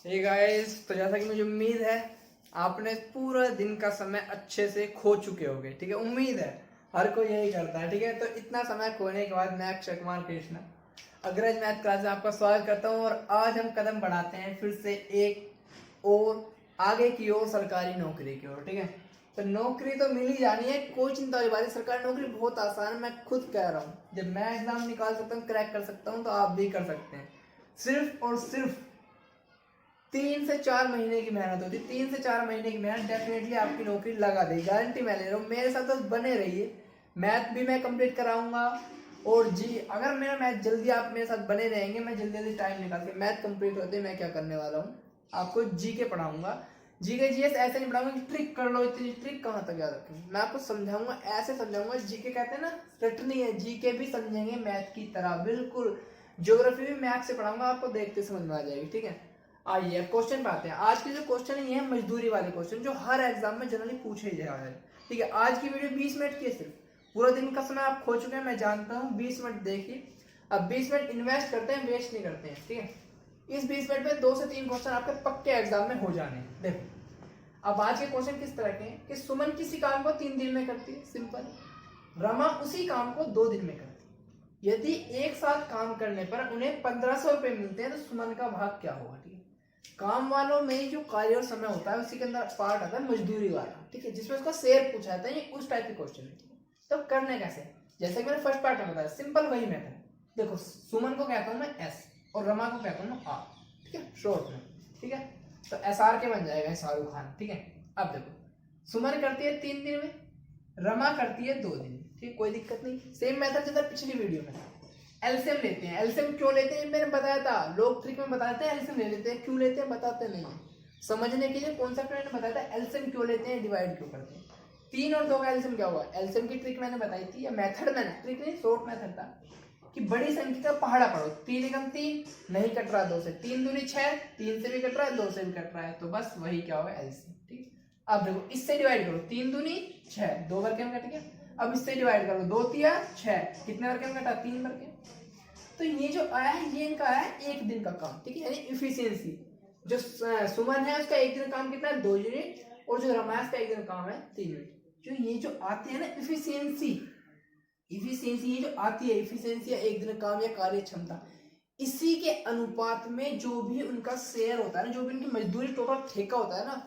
Hey guys, तो जैसा कि मुझे उम्मीद है आपने पूरा दिन का समय अच्छे से खो चुके होंगे। ठीक है, उम्मीद है हर कोई यही करता है। ठीक है, तो इतना समय खोने के बाद मैं अक्षय कुमार कृष्णा अग्रज मैथ क्लास में आपका स्वागत करता हूँ। और आज हम कदम बढ़ाते हैं फिर से एक और आगे की ओर, सरकारी नौकरी की ओर। ठीक है, तो नौकरी तो मिल ही जानी है, कोई चिंता वाली बात है। सरकारी नौकरी बहुत आसान है, मैं खुद कह रहा हूँ। जब मैं एग्जाम निकाल सकता हूँ, क्रैक कर सकता हूँ, तो आप भी कर सकते हैं। सिर्फ और सिर्फ 3 से 4 महीने की मेहनत होती है। 3 से 4 महीने की मेहनत डेफिनेटली आपकी नौकरी लगा देगी, गारंटी मैं ले रहा हूँ। मेरे साथ तो बने रहिए, मैथ भी मैं कंप्लीट कराऊंगा। और जी, अगर मेरा मैथ जल्दी आप मेरे साथ बने रहेंगे, मैं जल्दी जल्दी टाइम निकाल के मैथ कंप्लीट होते मैं क्या करने वाला हूँ, आपको जी के पढ़ाऊंगा। जी के जीएस ऐसे नहीं पढ़ाऊंगा कि ट्रिक कर लो, इतनी ट्रिक कहाँ तक याद रखेंगे। मैं आपको समझाऊंगा, ऐसे समझाऊंगा। जी के कहते हैं ना, रटनी है, जी के भी समझेंगे मैथ की तरह, बिल्कुल। ज्योग्राफी भी मैथ से पढ़ाऊंगा, आपको देखते समझ में आ जाएगी। ठीक है, आइए क्वेश्चन पे आते हैं। आज के जो क्वेश्चन है ये है मजदूरी वाले क्वेश्चन, जो हर एग्जाम में जनरली पूछे जा रहे हैं। ठीक है, आज की वीडियो 20 मिनट की है सिर्फ। पूरा दिन का समय आप खो चुके हैं, मैं जानता हूँ। 20 मिनट देखिए, अब 20 मिनट इन्वेस्ट करते हैं, वेस्ट नहीं करते हैं। ठीक है, इस 20 मिनट में 2 से 3 क्वेश्चन आपके पक्के एग्जाम में हो जाने हैं। देखो, अब आज के क्वेश्चन किस तरह के हैं कि सुमन किसी काम को 3 दिन में करती है, सिंपल। रमा उसी काम को 2 दिन में करती है। यदि एक साथ काम करने पर उन्हें 1500 रुपए मिलते हैं, तो सुमन का भाग क्या होगा। ठीक है, काम वालों में जो कार्य और समय होता है, उसी के अंदर पार्ट आता है मजदूरी वाला। ठीक है, जिसमें उसका शेयर पूछा जाता है, ये उस टाइप के क्वेश्चन है। ठीक है, तो करने कैसे, जैसे कि मैंने फर्स्ट पार्ट में बताया, सिंपल वही मेथड। देखो, सुमन को कहता हूं मैं एस और रमा को कहता हूं मैं आर। ठीक है, शॉर्ट में। ठीक है, तो एस आर के बन जाएगा शाहरुख खान। ठीक है, अब देखो, सुमन करती है 3 दिन में, रमा करती है 2 दिन में। ठीक, कोई दिक्कत नहीं। सेम मेथड जैसा पिछली वीडियो में था। एलसीएम लेते हैं। एलसीएम क्यों लेते हैं मैंने बताया था, लोग ट्रिक में बताते हैं एलसीएम ले लेते हैं, क्यों लेते हैं बताते नहीं है। समझने के लिए कॉन्सेप्ट मैंने बताया था, एलसीएम क्यों लेते हैं, डिवाइड क्यों करते हैं। 3 और 2 का एलसीएम क्या हुआ। एलसीएम की ट्रिक मैंने बताई थी, या मेथड मैंने, ट्रिक नहीं शॉर्ट मेथड था, कि बड़ी संख्या का पहाड़ा पढ़ो। 3 एकम 3 नहीं कट रहा 2 से, 3 दूनी 6, 3 से भी कट रहा है, 2 से भी कट रहा है, तो बस वही क्या होगा, एलसीएम। ठीक, अब देखो इससे डिवाइड करो, 3 दूनी 6, 2 वर्ग में कट गया। अब इससे डिवाइड करो, 2 तिया 6, कितने वर्ग में कटा, 3 वर्ग। तो ये जो आया है, ये इनका आया है 1 दिन का काम। ठीक है, यानी इफिशियंसी। जो सुमन है उसका 1 दिन काम कितना है, 2 यूनिट, और जो रमास का 1 दिन काम है 3 यूनिट। जो ये जो आती है ना इफिशियंसी, इफिशियंसी ये जो आती है इफिशियंसी, या 1 दिन काम या कार्य क्षमता, इसी के अनुपात में जो भी उनका शेयर होता है ना, जो भी उनकी मजदूरी टोटल ठेका होता है ना,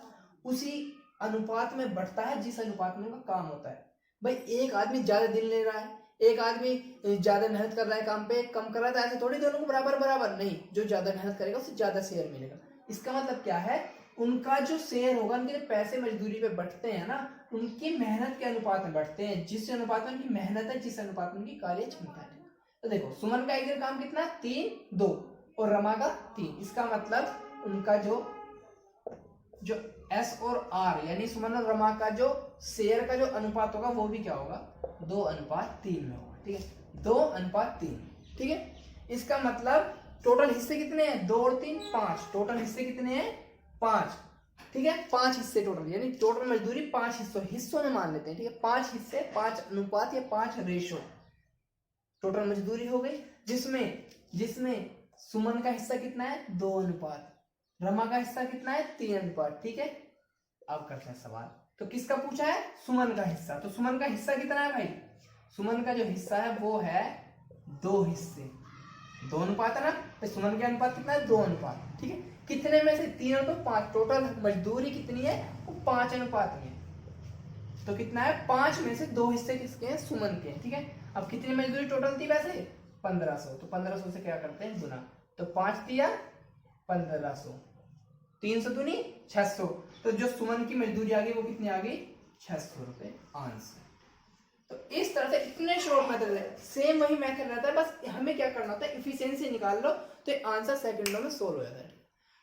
उसी अनुपात में बढ़ता है, जिस अनुपात में उनका काम होता है। भाई एक आदमी ज्यादा दिन ले रहा है, एक आदमी ज्यादा मेहनत कर रहा है काम पे, कम कर रहा था, ऐसे थोड़ी दोनों को बराबर बराबर नहीं। जो ज्यादा मेहनत करेगा उससे ज्यादा शेयर मिलेगा। इसका मतलब क्या है, उनका जो शेयर होगा, उनके जो पैसे मजदूरी पे बढ़ते हैं ना, उनकी मेहनत के अनुपात में बढ़ते हैं। जिस अनुपात में उनकी मेहनत है, जिस अनुपात में उनकी कार्य क्षमता है। तो देखो, सुमन का 1 दिन काम कितना, 3 2, और रमा का 3। इसका मतलब उनका जो जो एस और आर, यानी सुमन और रमा का जो शेयर का जो अनुपात होगा, वो भी क्या होगा, 2:3 में होगा। ठीक है, 2:3। ठीक है, इसका मतलब टोटल हिस्से कितने हैं, 2 और 3 5। टोटल हिस्से कितने हैं, 5। ठीक है, 5 हिस्से टोटल, यानी टोटल मजदूरी 5 हिस्सों में मान लेते हैं। ठीक है, 5 हिस्से, 5 अनुपात या 5 रेशो टोटल मजदूरी हो गई। जिसमें जिसमें सुमन का हिस्सा कितना है, 2:, रमा का हिस्सा कितना है, 3:। ठीक है, अब करते हैं सवाल। तो किसका पूछा है, सुमन का हिस्सा। तो सुमन का हिस्सा कितना है भाई, सुमन का जो हिस्सा है वो है 2 हिस्से, 2:, है ना। तो सुमन के अनुपात कितना है, 2:। ठीक है, कितने में से, 3 और 2 5। टोटल मजदूरी कितनी है, वो 5:1 में। तो कितना है, 5 में से 2 हिस्से किसके हैं, सुमन के। ठीक है, अब कितनी मजदूरी टोटल थी वैसे, 1500। तो 1500 से क्या करते हैं, गुना। तो 5 दिया 1500, 300 दूनी 600। तो जो सुमन की मजदूरी आ गई वो कितनी आ गई, 600 रुपए आंसर। तो इस तरह से इतने शॉर्ट मेथड है, सेम वही मेथड रहता है, बस हमें क्या करना होता है, इफिशियंसी निकाल लो, तो आंसर सेकंडों में सोल्व हो जाता है।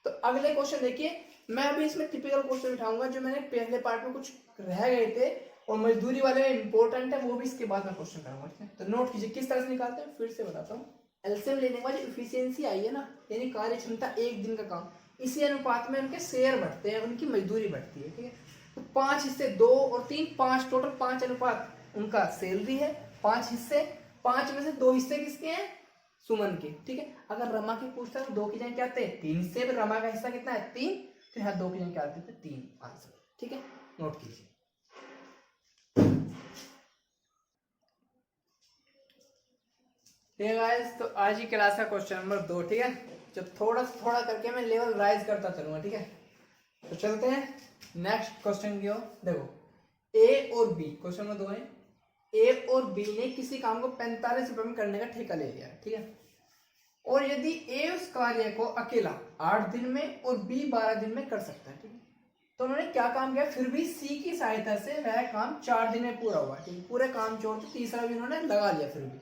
तो अगले क्वेश्चन देखिए, मैं अभी इसमें टिपिकल क्वेश्चन उठाऊंगा जो मैंने पहले पार्ट में कुछ रह गए थे, और मजदूरी वाले इंपॉर्टेंट है, वो भी इसके बाद में क्वेश्चन करूंगा। तो नोट कीजिए किस तरह से निकालते हैं, फिर से बताता हूँ। एलसीएम लेने के बाद इफिशियंसी आई है ना, यानी कार्य क्षमता 1 दिन का काम, इसी अनुपात में उनके शेयर बढ़ते हैं, उनकी मजदूरी बढ़ती है। ठीक है, तो 5 हिस्से, 2 और 3 5, टोटल 5 अनुपात उनका सैलरी है। 5 हिस्से, 5 में से 2 हिस्से किसके हैं, सुमन के, ठीक है। अगर रमा के पूछता है तो 2 की जगह क्या आते हैं 3, से रमा का हिस्सा कितना है 3, तो यहाँ 2 की जगह क्या आते हैं 3 आंसर, ठीक है, नोट कीजिए। ठीक है गाइस, तो आज की क्लास का क्वेश्चन नंबर 2, ठीक है। जब थोड़ा थोड़ा करके मैं लेवल राइज करता चलूंगा, ठीक है। तो चलते हैं नेक्स्ट क्वेश्चन की ओर। देखो ए और बी, क्वेश्चन नंबर 2 है, ए और बी ने किसी काम को 45 रुपए में करने का ठेका ले लिया, ठीक है। और यदि ए उस कार्य को अकेला 8 दिन में और बी 12 दिन में कर सकता है, ठीक है। तो उन्होंने क्या काम किया, फिर भी सी की सहायता से वह काम 4 दिन में पूरा हुआ, ठीक है। पूरे काम छोड़ के तीसरा भी उन्होंने लगा लिया, फिर भी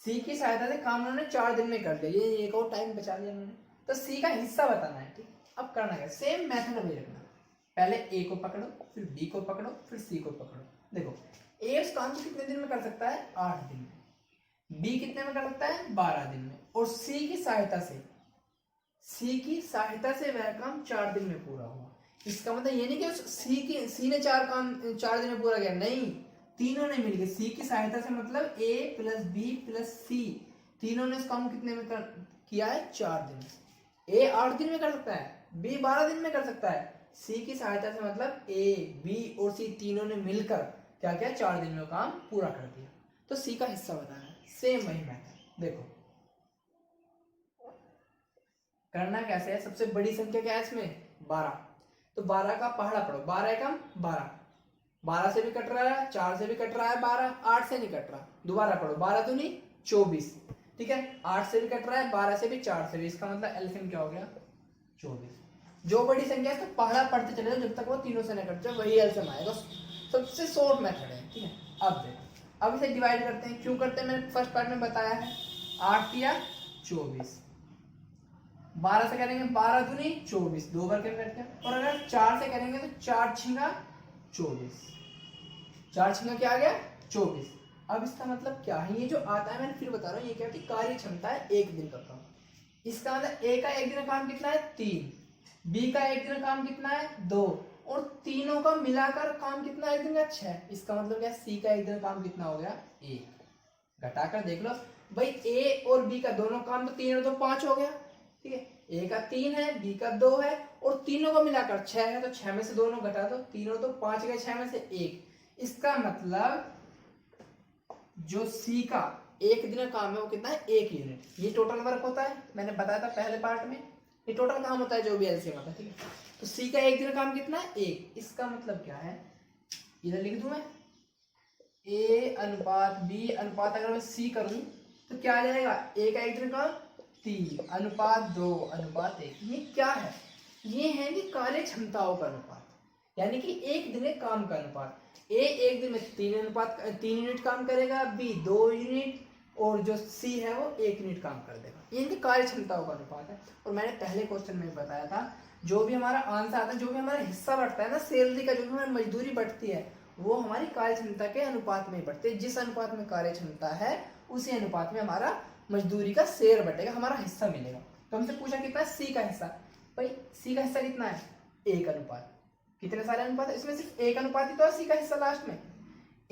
सी की सहायता से काम उन्होंने 4 दिन में कर लिया, ये एक और टाइम बचा लिया उन्होंने। तो सी का हिस्सा बताना है, ठीक। अब करना क्या, सेम मेथड वही रखना, पहले ए को पकड़ो, फिर बी को पकड़ो, फिर सी को पकड़ो। देखो ए उस काम को कितने दिन में कर सकता है 8 दिन में, बी कितने में कर सकता है 12 दिन में, और सी की सहायता से वह काम 4 दिन में पूरा हुआ। इसका मतलब ये नहीं कि सी ने 4 दिन में पूरा किया, नहीं, तीनों ने मिलकर सी की सहायता से, मतलब ए प्लस बी प्लस सी, तीनों ने इस काम को कितने में किया है 4 दिन में। ए 8 दिन में कर सकता है, बी 12 दिन में कर सकता है, सी की सहायता से मतलब ए बी और सी तीनों ने मिलकर क्या किया 4 दिन में काम पूरा कर दिया। तो सी का हिस्सा बताना है, सेम वही मेथड। देखो करना कैसे है, सबसे बड़ी संख्या क्या है इसमें 12, तो 12 का पहाड़ा पढ़ो, 12 एकम 12, 12 से भी कट रहा है, 4 से भी कट रहा है 12, 8 से नहीं कट रहा, दोबारा पढ़ो 12 दूनी 24, ठीक है। 8 से भी कट रहा है, 12 से भी, 4 से भी, इसका मतलब एलसीएम क्या हो गया 24। जो बड़ी संख्या है तो पहाड़ा पढ़ते चले जाओ जब तक वो तीनों से न कट जाए, वही एलसीएम आएगा। सबसे शॉर्ट मेथड है, ठीक है। अब देखो, अब इसे डिवाइड करते हैं, क्यों करते हैं मैंने फर्स्ट पार्ट में बताया है। 8 या 24, 12 से करेंगे 12 दूनी 24, 2 बार करते हैं, और अगर 4 से करेंगे तो 4 छिंगा 24, 4 छिंगा क्या आ गया 24। अब इसका मतलब क्या है, ये जो आता है मैंने फिर बता रहा हूँ, ये क्या है कि कार्य क्षमता है 1 दिन का काम। इसका मतलब ए का 1 दिन का काम कितना है 3, बी का 1 दिन का काम कितना है 2, और तीनों का मिलाकर काम कितना है 1 दिन का 6। इसका मतलब क्या, सी का 1 दिन का काम कितना हो गया 1। घटाकर देख लो भाई, ए और बी का दोनों काम तो 3 और 2 5 हो गया, ठीक है। ए का 3 है, बी का 2 है, और तीनों को मिलाकर 6 है, तो 6 में से दोनों घटा दो, 3 और 2 5 गए, 6 में से 1। इसका मतलब जो सी का 1 दिन का काम है वो कितना है 1 यूनिट। ये टोटल वर्क होता है, मैंने बताया था पहले पार्ट में, ये टोटल काम होता है जो भी एलसीएम आता है, ठीक है। तो सी का 1 दिन का काम कितना है 1। इसका मतलब क्या है, इधर लिख दूं मैं, ए अनुपात बी अनुपात, अगर मैं सी करूं तो क्या आ जाएगा, ए का 1 दिन का 3 अनुपात 2 अनुपात 1। ये क्या है, ये है कि कार्य क्षमताओं का अनुपात, यानी कि 1 दिन के काम का अनुपात। ए 1 दिन में 3 यूनिट काम करेगा, बी 2 यूनिट, और जो सी है वो 1 यूनिट काम कर देगा। ये इनकी कार्य क्षमताओं का अनुपात है। और मैंने पहले क्वेश्चन में बताया था, जो भी हमारा आंसर आता है, जो भी हमारा हिस्सा बढ़ता है ना सैलरी का, जो भी हमारी मजदूरी बढ़ती है, वो हमारी कार्य क्षमता के अनुपात में बढ़ती है। जिस अनुपात में कार्य क्षमता है उसी अनुपात में हमारा मजदूरी का शेयर बढ़ेगा, हमारा हिस्सा मिलेगा। तो हमसे पूछा कितना है सी का हिस्सा, भाई सी का हिस्सा कितना है 1 अनुपात, कितने सारे अनुपात है इसमें, सिर्फ 1 अनुपात ही तो है सी का हिस्सा लास्ट में,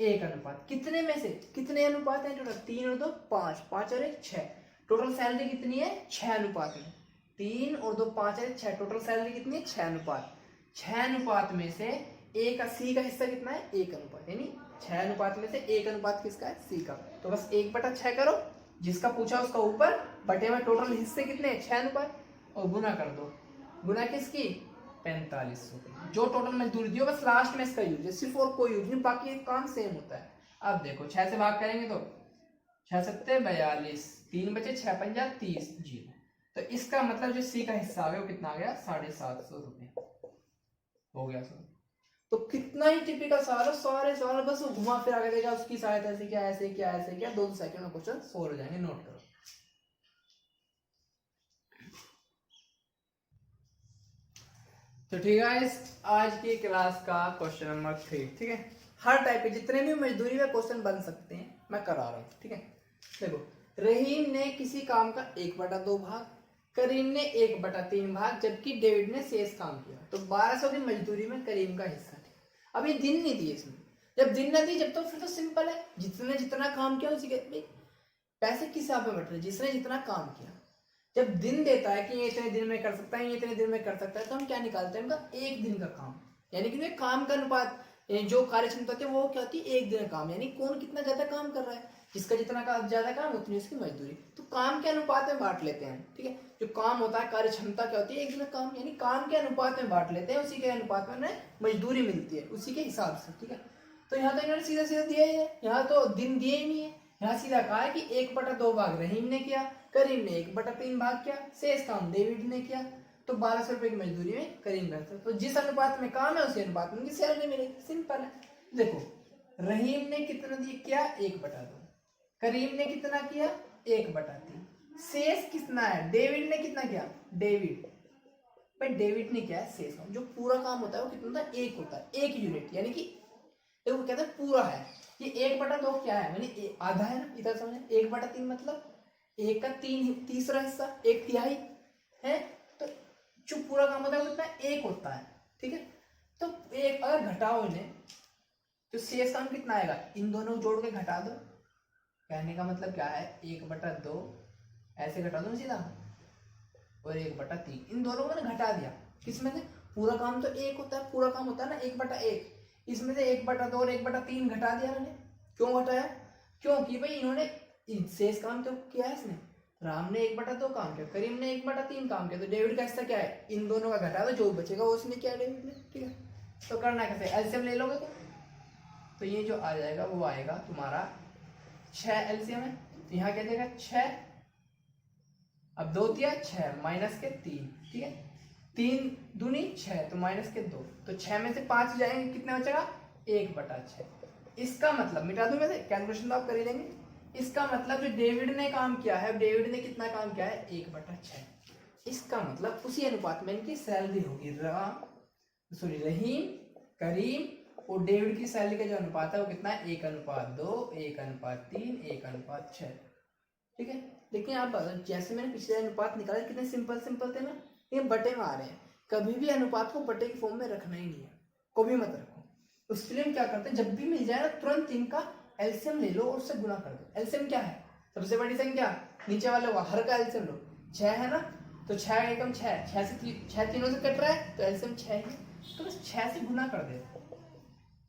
1 अनुपात। कितने में से, कितने अनुपात है टोटल, 3 और 2 5, 5 और 1 6, टोटल सैलरी कितनी है 6 अनुपात में, 3 और 2 5 और 6, टोटल सैलरी कितनी है 6 अनुपात। 6 अनुपात में से ए का सी का हिस्सा कितना है 1 अनुपात, यानी 6 अनुपात में से 1 अनुपात किसका है सी का। तो बस 1/6 करो, जिसका पूछा उसका ऊपर, बटे में टोटल हिस्से कितने हैं 6 अनुपात, और गुना कर दो, गुना किसकी 4500 की। जो टोटल मजदूरी दी हो बस लास्ट में इसका यूज है, सिर्फ और कोई यूज नहीं, बाकी काम सेम होता है। अब देखो 6 से भाग करेंगे तो 6 7 42, 3 बचे 6 पंजा 30 जीरो। तो इसका मतलब जो सी का हिस्सा आ गया वो कितना आ गया 750 रुपये हो गया सर। तो कितना ही टिपिकल सारे सवाल बस वो घुमा फिरा के देगा, उसकी सहायता से क्या ऐसे क्या ऐसे क्या, 2 सेकंड में क्वेश्चन सोल्व हो जाएंगे, नोट करो। तो ठीक है, आज की क्लास का क्वेश्चन नंबर 3, ठीक है। हर टाइप के जितने भी मजदूरी में क्वेश्चन बन सकते हैं मैं करा रहा हूँ, ठीक है। देखो, रहीम ने किसी काम का 1/2 भाग, करीम ने 1/3 भाग, जबकि डेविड ने शेष काम किया। तो 1200 की मजदूरी में करीम का हिस्सा। अभी दिन नहीं दिए इसमें, जब दिन न दी जब तो फिर तो सिंपल है, जितने जितना काम किया उसी के, पैसे किस हिसाब में बट रहे, जिसने जितना काम किया। जब दिन देता है कि ये इतने दिन में कर सकता है, ये इतने दिन में कर सकता है, तो हम क्या निकालते हैं, उनका एक दिन का काम, यानी कि काम का अनुपात, जो कार्य क्षमता होती है वो क्या होती है, एक दिन का काम, यानी कौन कितना ज्यादा काम कर रहा है, जिसका जितना ज्यादा काम उतनी उसकी मजदूरी। तो काम के अनुपात में बांट लेते हैं, ठीक है। जो काम होता है, कार्य क्षमता क्या होती है, एक दिन का काम, यानी काम के अनुपात में बांट लेते हैं, उसी के अनुपात में उन्हें मजदूरी मिलती है, उसी के हिसाब से, ठीक है। तो यहाँ तो इन्होंने सीधा सीधा दिया ही है, यहाँ तो दिन दिए ही नहीं है, यहाँ सीधा कहा है कि 1/2 भाग रहीम ने किया, करीम ने 1/3 भाग किया, शेष काम डेविड ने किया। तो 1200 रुपए की मजदूरी में करीम रहता है। तो जिस अनुपात में काम है उसी अनुपात में उनकी सैलरी मिलेगी, सिंपल है। देखो रहीम ने कितना किया, 1/2, करीम ने कितना किया, 1/3, शेष कितना है, डेविड ने कितना किया, डेविड भाई डेविड ने क्या है, शेष काम, जो पूरा काम होता है वो कितना होता है, 1 होता है, 1 यूनिट, यानी कि तो वो कहते हैं पूरा है। ये 1/2 क्या है, मैंने आधा है ना, इधर समझे, 1/3 मतलब 1 का तीसरा हिस्सा, 1/3 है। तो जो पूरा काम होता है वो कितना 1 होता है, ठीक है। तो एक अगर घटाओ इन्हें तो शेष काम कितना आएगा, इन दोनों को जोड़ के घटा दो। कहने का मतलब क्या है, 1/2 ऐसे घटा दो सीधा, और 1/3 इन दोनों को मैंने घटा दिया, किसमें से, पूरा काम तो 1 होता है, पूरा काम होता है ना 1/1, इसमें से 1/2 और 1/3 घटा दिया मैंने। क्यों घटाया, क्योंकि भाई इन्होंने शेष काम तो किया है इसने, राम ने 1/2 काम किया, करीम ने 1/3 काम किया, तो डेविड का हिस्सा क्या है, इन दोनों का घटा दो, जो बचेगा वो उसने किया डेविड ने, ठीक है। तो करना कैसे, एलसीएम ले लोगे तो ये जो आ जाएगा वो आएगा तुम्हारा 6 एलसीएम है, तो यहाँ क्या देगा 6, अब 2 दिया 6 माइनस के 3, ठीक है, 3 दूनी 6 तो माइनस के 2, तो 6 में से 5 जाएंगे, कितना बचेगा 1/6। इसका मतलब मिटा दूं, वैसे कैलकुलेशन तो आप कर ही लेंगे। इसका मतलब जो डेविड ने काम किया है, डेविड ने कितना काम किया है, 1/6। इसका मतलब उसी अनुपात में इनकी सैलरी होगी, रहीम, करीम और डेविड की सैलरी का जो अनुपात है वो कितना है, 1/2, 1/3, 1/6, ठीक है। लेकिन आप जैसे मैंने पिछले अनुपात निकाले कितने सिंपल सिंपल थे ना, ये बटे में आ रहे हैं। कभी भी अनुपात को बटे की फॉर्म में रखना ही नहीं है, कभी मत रखो। उसके लिए हम क्या करते हैं, जब भी मिल जाए ना तुरंत इनका एलसीएम ले लो और उससे गुना कर दो। एलसीएम क्या है, सबसे बड़ी संख्या नीचे वाले हर का एलसीएम लो, 6 है ना, तो 6 एकम 6, 6 से 6 तीनों से कट रहा है तो एलसीएम 6 है, तो बस 6 से गुना कर दे,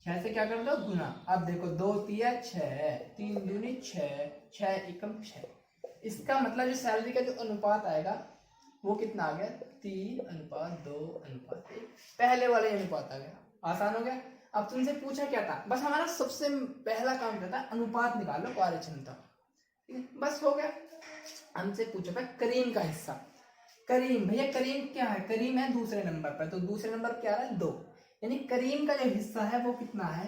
6 से क्या कर दो, गुना। अब देखो 2 तिया 6, 3 दूनी 6, 6 एकम 6। इसका मतलब जो सैलरी का जो अनुपात आएगा वो कितना आ गया, 3:2:1, पहले वाले अनुपात आ गया। आसान हो गया। अब तुमसे पूछा क्या था, बस हमारा सबसे पहला काम क्या था, अनुपात निकाल लो कार्य क्षमता, ठीक है, बस हो गया। हमसे पूछा था करीम का हिस्सा, करीम भैया करीम क्या है, करीम है दूसरे नंबर पर, तो दूसरे नंबर क्या है 2, यानी करीम का जो हिस्सा है वो कितना है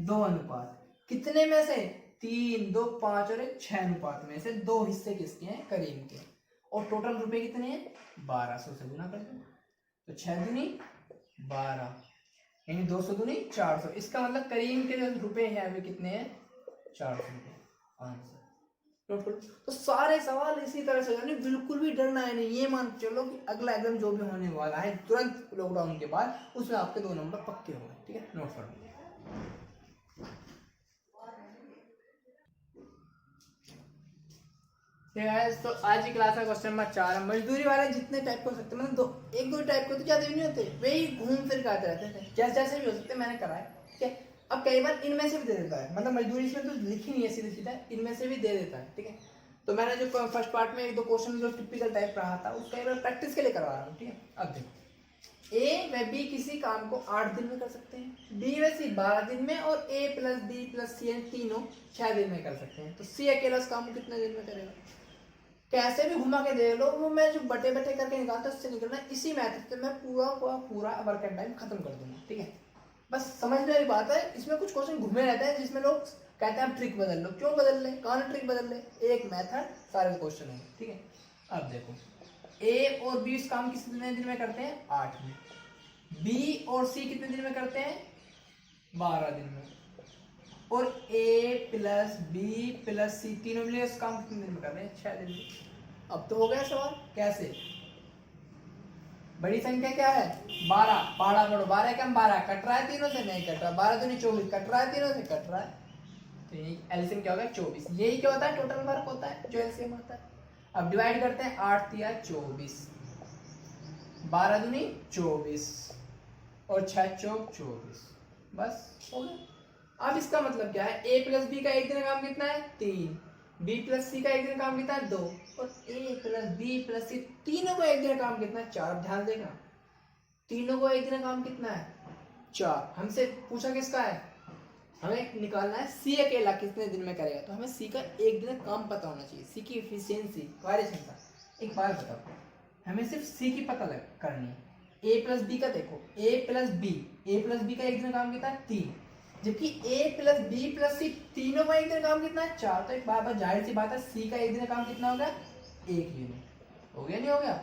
2 अनुपात, कितने में से 3, 2, 5 और 1 6 अनुपात में से 2 हिस्से किसके हैं, करीम के, और टोटल रुपए कितने हैं 1200 से गुना कर दो, तो 6 दूनी 12 यानी 200 दूनी 400। इसका मतलब करीम के जो रुपए हैं वे कितने हैं 400 रुपए, आंसर। तो सारे सवाल इसी तरह से, यानी बिल्कुल भी डरना है नहीं, ये मान चलो कि अगला एग्जाम जो भी होने वाला है तुरंत लॉकडाउन के बाद उसमें आपके 2 नंबर पक्के हो गए, ठीक है, नोट कर लो। तो आज की क्लास का क्वेश्चन नंबर 4, मजदूरी वाले जितने टाइप हो सकते, मतलब 1-2 टाइप को तो ज्यादा भी नहीं होते, वही घूम फिर के आते रहते थे, जैसे जैसे भी हो सकते मैंने करा है, ठीक है। अब कई बार इनमें से भी दे देता है, मतलब मजदूरी इसमें तो लिखी नहीं है सीधे सीधा, इनमें से भी दे देता है, ठीक है। तो मैंने जो फर्स्ट पार्ट में 1-2 क्वेश्चन जो टिपिकल टाइप रहा था उसका एक बार प्रैक्टिस के लिए करवा रहा हूँ, ठीक है। अब देखो ए व बी किसी काम को 8 दिन में कर सकते हैं, बी व सी 12 दिन में, और ए प्लस बी प्लस सी तीनों 6 दिन में कर सकते हैं। तो सी अकेला उस काम को कितने दिन में करेगा, कैसे भी घुमा के देख लो, वो मैं जो बटे बटे करके निकालता उससे निकलना, इसी मेथड से मैं पूरा वर्क एंड टाइम खत्म कर दूंगा, ठीक है। बस समझने वाली बात है, इसमें कुछ क्वेश्चन घूमे रहते हैं जिसमें लोग कहते हैं ट्रिक बदल लो, क्यों बदल ले, कौन ट्रिक बदल ले, एक मेथड सारे क्वेश्चन है, ठीक है। अब देखो ए और बी इस काम कितने दिन में करते हैं 8 में, बी और सी कितने दिन में करते हैं 12 दिन में, और ए प्लस बी प्लस सी तीनों मिले इस काम कितने दिन में कर रहे हैं 6 दिन में। अब तो हो गया सवाल, कैसे, बड़ी संख्या क्या है 12, पाड़ा पढ़ो 12 कम 12 कट रहा है तीनों से, नहीं कट रहा, 12 दूनी 24 कट रहा है तीनों से, कट रहा है, तो यही एलसीएम क्या होगा 24। यही क्या होता है टोटल वर्क होता है जो एलसीएम होता है। अब डिवाइड करते हैं 8 तिया 24, 12 दूनी 24 और 6 चौक 24, बस हो गया। अब इसका मतलब क्या है, ए प्लस बी का एक दिन का काम कितना है 3, बी प्लस सी का एक दिन का काम कितना है 2 और ए प्लस बी प्लस सी तीनों को एक दिन का काम कितना है 4। ध्यान देना तीनों को एक दिन का काम कितना है 4। हमसे पूछा किसका है, हमें निकालना है सी अकेला कितने दिन में करेगा, तो हमें सी का एक दिन का काम पता होना चाहिए, सी की एफिशिएंसी कार्यक्षमता। एक बात बताओ, हमें सिर्फ सी की पता करनी है। ए प्लस बी का देखो, ए प्लस बी का एक दिन का काम कितना है 3, जबकि ए प्लस बी प्लस सी तीनों का एक दिन का काम कितना है 4। तो एक बात जाहिर सी बात है सी का एक दिन का काम कितना होगा 1 यूनिट। हो गया नहीं हो गया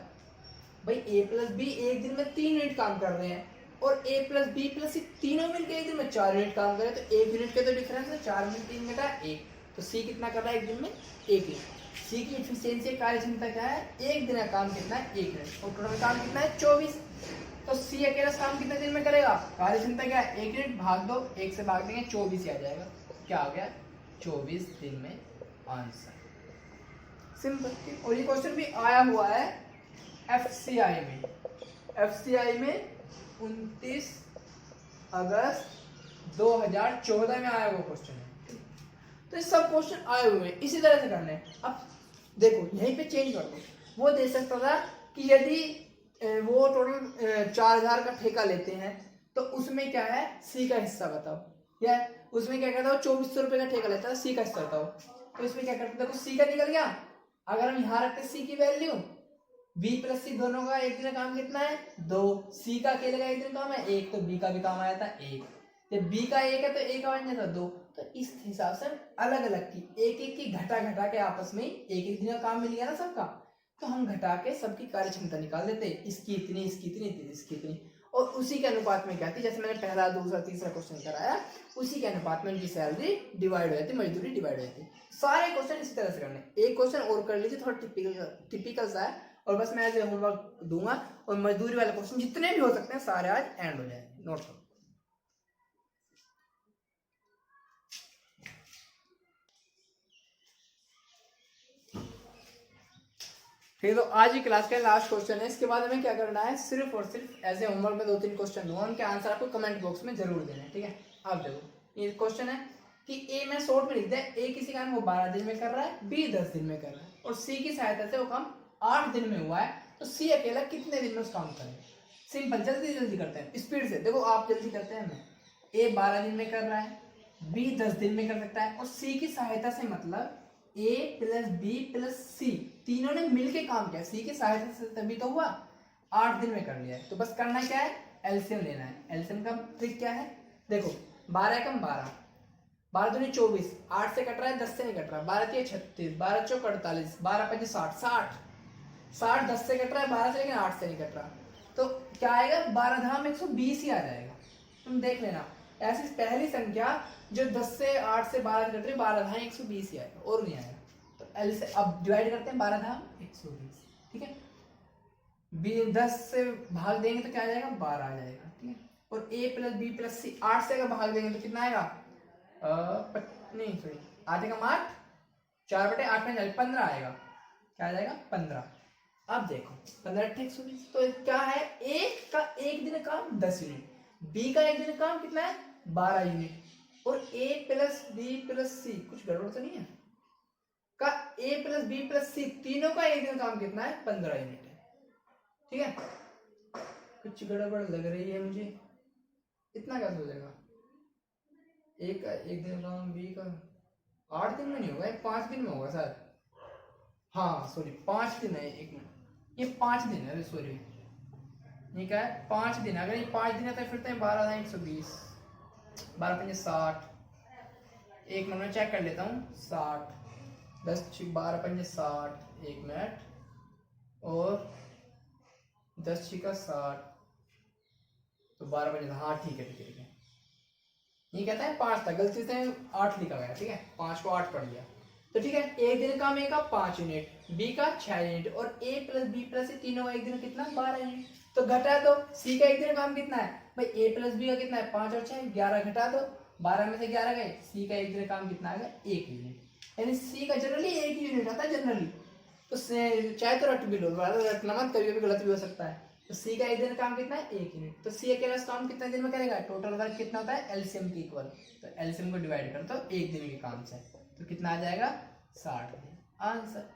भाई, ए प्लस बी एक दिन में 3 यूनिट काम कर रहे हैं और ए प्लस बी प्लस सी तीनों मिलकर एक दिन में 4 यूनिट काम कर रहे हैं, तो 1 यूनिट के तो डिफरेंस है, 4 में 3 में का 1, तो सी कितना कर रहा है एक दिन में 1 यूनिट। सी की एफिशिएंसी कार्यक्षमता क्या है, एक दिन का काम कितना है 1 यूनिट और टोटल काम कितना है 24। तो सी अकेला काम कितने दिन में करेगा, कार्यक्षमता क्या है 1 यूनिट, भाग दो 1 से भाग देंगे 24 ही आ जाएगा, क्या आ गया 24 दिन में आंसर। सिंपल। और ये क्वेश्चन भी आया हुआ है एफसीआई में, एफसीआई में 29 अगस्त 2014 में आया हुआ क्वेश्चन है। तो ये सब क्वेश्चन आए हुए हैं, इसी तरह से करने हैं। अब देखो यहीं पे चेंज कर दो, वो दे सकता था कि यदि वो टोटल 4000 का ठेका लेते हैं तो उसमें क्या है सी का हिस्सा बताओ, या उसमें क्या कहता हो 2400 रुपए का ठेका लेता है सी का हिस्सा बताओ, तो इसमें क्या करते देखो सी का निकल गया। अगर हम यहाँ रखते सी की वैल्यू, बी प्लस सी दोनों का एक दिन काम कितना है 2, सी का अकेले का एक दिन काम है 1, तो बी का भी काम आया था 1, जब बी का 1 है तो ए का बन जाता 2। तो इस हिसाब से अलग अलग की एक एक की घटा घटा के आपस में एक एक दिन का काम मिल गया ना सबका, तो हम घटा के सबकी कार्यक्षमता निकाल देते, इसकी इतनी इसकी इतनी इसकी इतनी, और उसी के अनुपात में क्या थी, जैसे मैंने पहला दूसरा तीसरा क्वेश्चन कराया उसी के अनुपात में उनकी सैलरी डिवाइड हो जाती, मजदूरी डिवाइड हो जाती। सारे क्वेश्चन इसी तरह से करने। एक क्वेश्चन और कर लीजिए, थोड़ा टिपिकल सा है, और बस मैं ऐसे होमवर्क दूंगा और मजदूरी वाले क्वेश्चन जितने भी हो सकते हैं सारे आज एंड हो जाएंगे, नोट करो। ठीक है, तो आज ही क्लास का लास्ट क्वेश्चन है, इसके बाद हमें क्या करना है, सिर्फ और सिर्फ ऐसे होमवर्क में 2-3 क्वेश्चन दूंगा, उनके आंसर आपको कमेंट बॉक्स में जरूर देना है। ठीक है, आप देखो ये क्वेश्चन है कि ए में शॉर्ट में लिख दे, ए किसी काम वो 12 दिन में कर रहा है, बी 10 दिन में कर रहा है, और सी की सहायता से वो काम 8 दिन में हुआ है, तो सी अकेला कितने दिन में उस काम करेगा। सिंपल, जल्दी जल्दी करते हैं स्पीड से, देखो आप जल्दी करते हैं, ए 12 दिन में कर रहा है, बी 10 दिन में कर सकता है, और सी की सहायता से मतलब ए प्लस बी प्लस सी तीनों ने मिलके काम किया, सी की सहायता से तभी तो हुआ, 8 दिन में कर लिया है। तो बस करना क्या है, एलसीएम लेना है। एलसीएम का ट्रिक क्या है, देखो 12 कम 12, 12 दूनी 24, 8 से कट रहा है 10 से नहीं कट रहा, 12 3 36, 12 चौक 48, 12 5 60, 60 10 से कट रहा है 12 से, लेकिन 8 से नहीं कट रहा, तो क्या आएगा 12 धाम 120 ही आ जाएगा। तुम देख लेना, ऐसी पहली संख्या जो 10 से 8 से 12 कट रही है, 12 धाम 120 ही आएगा और नहीं आएगा। तो एल से अब डिवाइड करते हैं 12 धाम 120, ठीक है, 10 से भाग देंगे तो क्या आ जाएगा 12 आ जाएगा, ठीक है। और a प्लस बी प्लस सी 8 से अगर भाग देंगे तो कितना आएगा, नहीं सॉरी आ जाएगा 8, 4/8 में जाएगा 15 आएगा, क्या आ जाएगा 15। अब देखो 15 120, तो क्या है, a का एक दिन काम 10 यूनिट, b का एक दिन काम कितना है 12 यूनिट, और a प्लस बी प्लस सी कुछ गड़बड़ तो नहीं है का, a प्लस बी प्लस सी तीनों का एक दिन काम कितना है 15 यूनिट है, ठीक है। कुछ गड़बड़ लग रही है मुझे, इतना कैसे हो जाएगा, एक का एक दिन काम, बी का 8 दिन में नहीं होगा, 5 दिन में होगा शायद, हाँ सॉरी 5 दिन है, एक मिनट ये 5 दिन है, सॉरी ये क्या है 5 दिन, अगर ये 5 दिन है तो फिर 12 था 120, 12 5 60, एक मिनट में चेक कर लेता हूँ, 60 10 12 5 60, एक मिनट, और 10 6 60, तो 12 5, हाँ ठीक है ठीक है, ये कहता है 5 था, गलती से 8 लिखा गया, ठीक है 5 को 8 पढ़ लिया, तो ठीक है। एक दिन काम ए का 5 यूनिट, बी का 6 यूनिट, और ए प्लस बी प्लस सी तीनों का एक दिन कितना 12 यूनिट, तो घटा दो सी का एक दिन काम कितना है भाई, ए प्लस बी का कितना है 5 और 6 11, घटा दो 12 में से 11 गए, सी का एक दिन काम कितना आ गया, 1 यूनिट। यानी सी का जनरली 1 यूनिट आता है जनरली, तो चाहे तो रट भी लो, रटना मत, कभी कभी गलत भी हो सकता है। तो सी का एक दिन काम कितना है, 1 यूनिट। तो सी अकेला काम कितना दिन में करेगा, टोटल वर्क कितना होता है एलसीएम के इक्वल, तो एलसीएम को डिवाइड कर दो 1 दिन के काम से, तो कितना आ जाएगा 60 दिन, आंसर।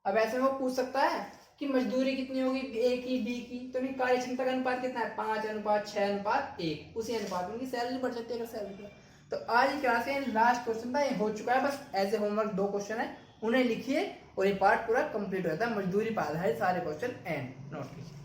अब ऐसे में वो पूछ सकता है कि मजदूरी कितनी होगी ए की बी की, तो नहीं कार्य क्षमता का अनुपात कितना है, 5:6:1, उसी अनुपात में उनकी सैलरी बढ़ जाती है अगर सैलरी। तो आज की क्लास का लास्ट क्वेश्चन था, ये हो चुका है, बस एज ए होमवर्क 2 क्वेश्चन है, उन्हें लिखिए और ये पार्ट पूरा कंप्लीट हो जाता है। मजदूरी पर आधारित सारे क्वेश्चन एंड नोट कीजिए।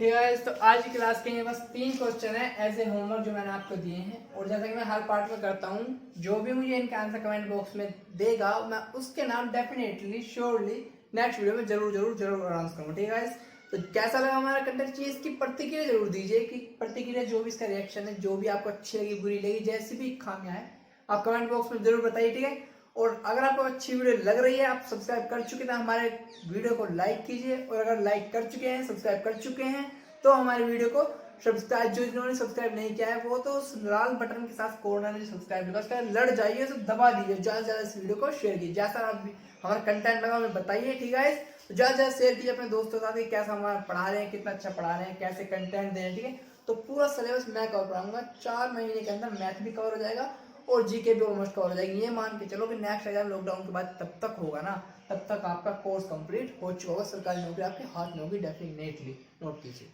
ठीक है, तो आज की क्लास के बस 3 क्वेश्चन है एज ए होमवर्क जो मैंने आपको दिए हैं, और जैसा कि मैं हर पार्ट में करता हूँ, जो भी मुझे इनका आंसर कमेंट बॉक्स में देगा मैं उसके नाम डेफिनेटली श्योरली नेक्स्ट वीडियो में जरूर अनाउंस करूँगा। ठीक है, तो कैसा लगा हमारा कंटेंट, चाहिए इसकी प्रतिक्रिया जरूर दीजिए, कि प्रतिक्रिया जो भी इसका रिएक्शन है, जो भी आपको अच्छी लगी बुरी लगी, जैसी भी खामियां है आप कमेंट बॉक्स में जरूर बताइए। ठीक है, और अगर आपको अच्छी वीडियो लग रही है, आप सब्सक्राइब कर चुके हैं, हमारे वीडियो को लाइक कीजिए, और अगर लाइक कर चुके हैं, सब्सक्राइब कर चुके हैं, तो हमारे वीडियो को सब्सक्राइब, जो जिन्होंने सब्सक्राइब नहीं किया है वो तो उस लाल बटन के साथ कोना में सब्सक्राइब होगा उसका लड़ जाइए, तो दबा दीजिए, ज्यादा से ज्यादा इस वीडियो को शेयर कीजिए, जैसा आप हमारा कंटेंट लगा हमें बताइए। ठीक है, तो ज्यादा से ज्यादा शेयर कीजिए अपने दोस्तों के साथ, कैसा हमारा पढ़ा रहे हैं, कितना अच्छा पढ़ा रहे हैं, कैसे कंटेंट दे रहे हैं। ठीक है, तो पूरा सिलेबस मैं कवर कराऊंगा, 4 महीने के अंदर मैथ भी कवर हो जाएगा और जीके भी ऑलमोस्ट कवर हो जाएगी। ये मान के चलो कि नेक्स्ट एग्जाम लॉकडाउन के बाद तब तक होगा ना, तब तक आपका कोर्स कंप्लीट हो चुका होगा, सरकारी नौकरी आपके हाथ में होगी डेफिनेटली, नोट कीजिए।